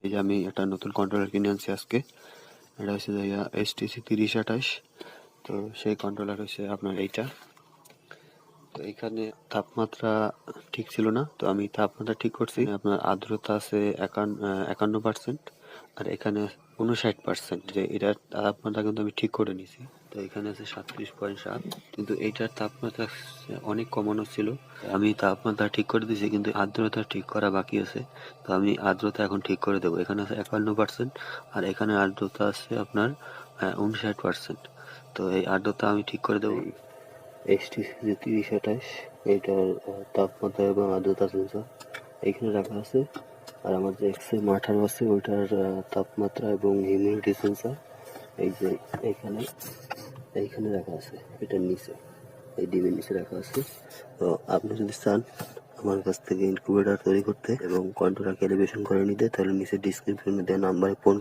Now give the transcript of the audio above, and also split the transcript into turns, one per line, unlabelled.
এই যে আমি একটা নতুন কন্ট্রোলার কিনে আনছি আজকে। এটা হচ্ছে HTC 3028। তো সেই কন্ট্রোলার হচ্ছে আপনার এইটা। তো এখানে তাপমাত্রা ঠিক ছিল না, তো আমি তাপমাত্রা ঠিক করছি। আপনার আর্দ্রতা আছে 51%, আর এখানে 59%। যে এটার তাপমাত্রা কিন্তু আমি ঠিক করে নিছি। তো এখানে আছে 37.7, কিন্তু এইটার তাপমাত্রা অনেক কমানো ছিল। আমি তাপমাত্রা ঠিক করে দিয়েছি, কিন্তু আর্দ্রতা ঠিক করা বাকি আছে। তো আমি আর্দ্রতা এখন ঠিক করে দেবো। এখানে আছে 51%, আর এখানে আর্দ্রতা আছে আপনার 59%। তো এই আর্দ্রতা আমি ঠিক করে দেবো। HTC 3028, এইটার তাপমাত্রা এবং আর্দ্রতা সেন্সর এইখানে রাখা আছে। আর আমার যে XM 18 আছে ওইটার তাপমাত্রা এবং হিউমিডিটি সেন্সর এই যে এইখানে রাখা আছে, এটার নিচে, এই ডিমের নিচে রাখা আছে। তো আপনি যদি চান আমার কাছ থেকে ইনকিউবেটর তৈরি করতে এবং কন্ট্রোলার ক্যালিব্রেশন করে নিতে, তাহলে নিচে ডিসক্রিপশনে দেওয়া নাম্বারে ফোন